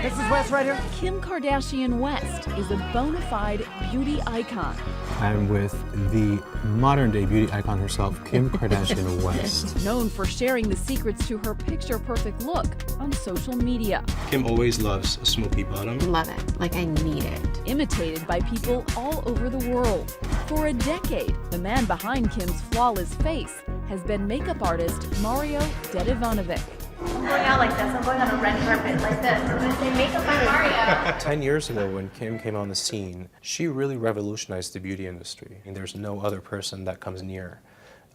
This is West right here. Kim Kardashian West is a bona fide beauty icon. I'm with the modern-day beauty icon herself, Kim Kardashian West. Known for sharing the secrets to her picture-perfect look on social media. Kim always loves a smoky bottom. Love it, like I need it. Imitated by people all over the world. For a decade, the man behind Kim's flawless face has been makeup artist Mario Dedivanovic. I'm going out like this. I'm going on a red carpet like this. I'm going to say makeup by Mario. 10 years ago when Kim came on the scene, she really revolutionized the beauty industry. And there's no other person that comes near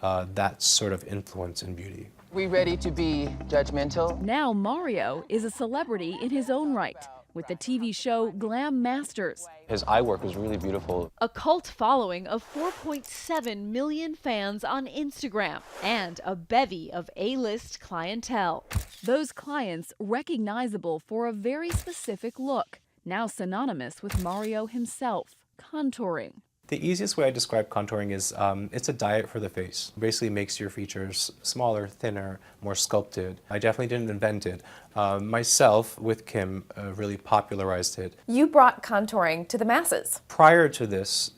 that sort of influence in beauty. We ready to be judgmental? Now Mario is a celebrity in his own right with the TV show Glam Masters. His eye work was really beautiful. A cult following of 4.7 million fans on Instagram and a bevy of A-list clientele. Those clients recognizable for a very specific look, now synonymous with Mario himself, contouring. The easiest way I describe contouring is it's a diet for the face. It basically makes your features smaller, thinner, more sculpted. I definitely didn't invent it. Myself, with Kim, really popularized it. You brought contouring to the masses. Prior to this,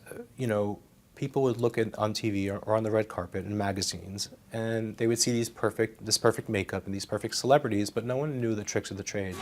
people would look on TV or on the red carpet in magazines, and they would see this perfect makeup and these perfect celebrities, but no one knew the tricks of the trade.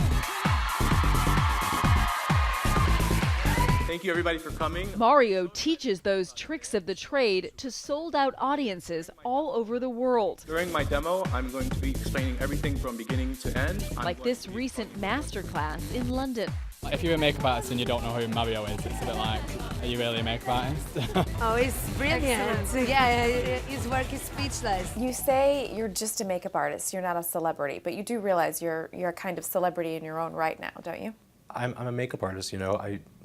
Thank you everybody for coming. Mario teaches those tricks of the trade to sold-out audiences all over the world. During my demo, I'm going to be explaining everything from beginning to end. Like this recent masterclass in London. If you're a makeup artist and you don't know who Mario is, it's a bit like, are you really a makeup artist? Oh, it's brilliant. Yeah, his work is speechless. You say you're just a makeup artist, you're not a celebrity, but you do realize you're a kind of celebrity in your own right now, don't you? I'm a makeup artist,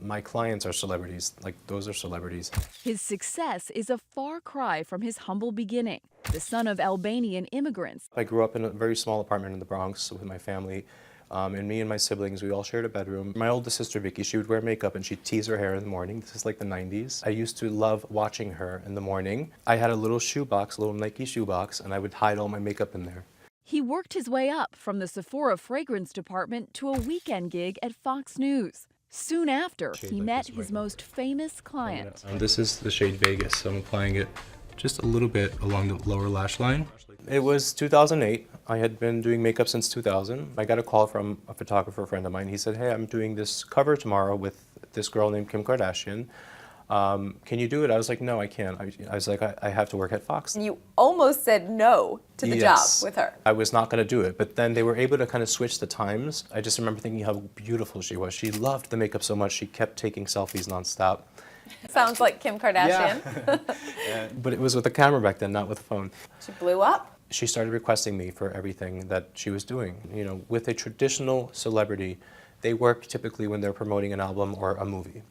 my clients are celebrities, like those are celebrities. His success is a far cry from his humble beginning. The son of Albanian immigrants. I grew up in a very small apartment in the Bronx with my family, and me and my siblings, we all shared a bedroom. My oldest sister, Vicky, she would wear makeup and she'd tease her hair in the morning. This is like the 90s. I used to love watching her in the morning. I had a little shoebox, a little Nike shoebox, and I would hide all my makeup in there. He worked his way up from the Sephora fragrance department to a weekend gig at Fox News. Soon after, he met his most famous client. This is the shade Vegas, so I'm applying it just a little bit along the lower lash line. It was 2008. I had been doing makeup since 2000. I got a call from a photographer friend of mine. He said, hey, I'm doing this cover tomorrow with this girl named Kim Kardashian. Can you do it? I was like, no, I can't. I was like, I have to work at Fox. You almost said no to the job with her. I was not going to do it, but then they were able to kind of switch the times. I just remember thinking how beautiful she was. She loved the makeup so much, she kept taking selfies nonstop. Sounds like Kim Kardashian. Yeah. But it was with a camera back then, not with a phone. She blew up. She started requesting me for everything that she was doing. With a traditional celebrity, they work typically when they're promoting an album or a movie.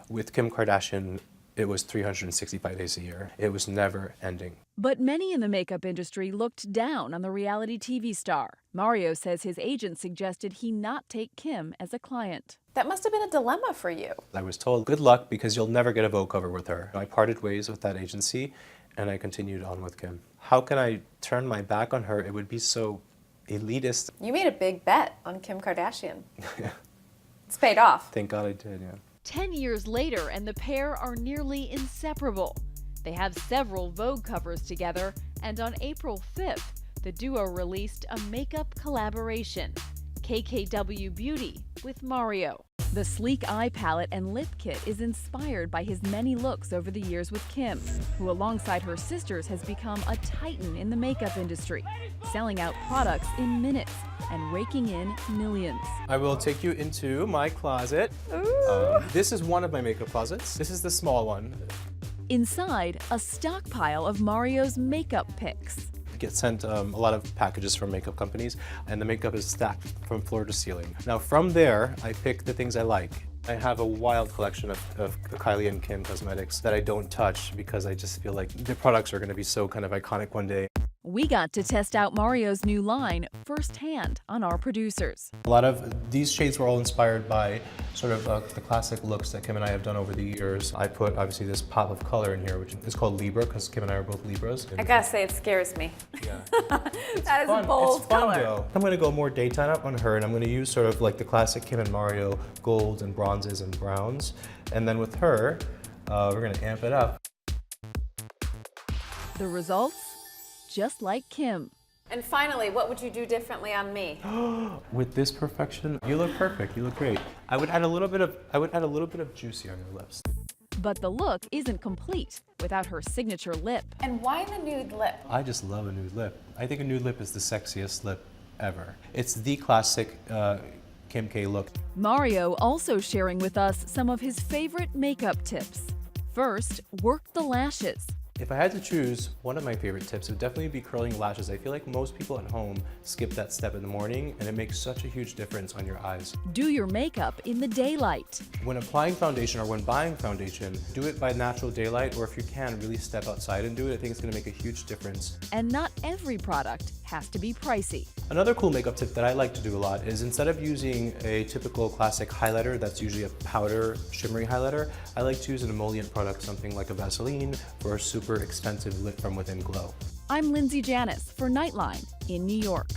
With Kim Kardashian, it was 365 days a year. It was never ending. But many in the makeup industry looked down on the reality TV star. Mario says his agent suggested he not take Kim as a client. That must have been a dilemma for you. I was told, good luck because you'll never get a Vogue cover with her. I parted ways with that agency and I continued on with Kim. How can I turn my back on her? It would be so elitist. You made a big bet on Kim Kardashian. It's paid off. Thank God I did, yeah. 10 years later, and the pair are nearly inseparable. They have several Vogue covers together, and on April 5th, the duo released a makeup collaboration, KKW Beauty with Mario. The sleek eye palette and lip kit is inspired by his many looks over the years with Kim, who alongside her sisters has become a titan in the makeup industry, selling out products in minutes and raking in millions. I will take you into my closet. This is one of my makeup closets. This is the small one. Inside, a stockpile of Mario's makeup picks. I get sent a lot of packages from makeup companies, and the makeup is stacked from floor to ceiling. Now from there, I pick the things I like. I have a wild collection of Kylie and Kim cosmetics that I don't touch because I just feel like the products are going to be so kind of iconic one day. We got to test out Mario's new line firsthand on our producers. A lot of these shades were all inspired by sort of the classic looks that Kim and I have done over the years. I put obviously this pop of color in here, which is called Libra, because Kim and I are both Libras. I gotta say, it scares me. Yeah. That is a bold it's fun, color. though. I'm gonna go more daytime up on her, and I'm gonna use sort of like the classic Kim and Mario golds and bronzes and browns. And then with her, we're gonna amp it up. The results? Just like Kim. And finally, what would you do differently on me? With this perfection, you look perfect. You look great. I would add a little bit of juicy on your lips. But the look isn't complete without her signature lip. And why the nude lip? I just love a nude lip. I think a nude lip is the sexiest lip ever. It's the classic Kim K look. Mario also sharing with us some of his favorite makeup tips. First, work the lashes. If I had to choose, one of my favorite tips would definitely be curling lashes. I feel like most people at home skip that step in the morning, and it makes such a huge difference on your eyes. Do your makeup in the daylight. When applying foundation or when buying foundation, do it by natural daylight, or if you can, really step outside and do it. I think it's gonna make a huge difference. And not every product has to be pricey. Another cool makeup tip that I like to do a lot is instead of using a typical classic highlighter that's usually a powder shimmery highlighter, I like to use an emollient product, something like a Vaseline for a super expensive lit from within glow. I'm Lindsay Janis for Nightline in New York.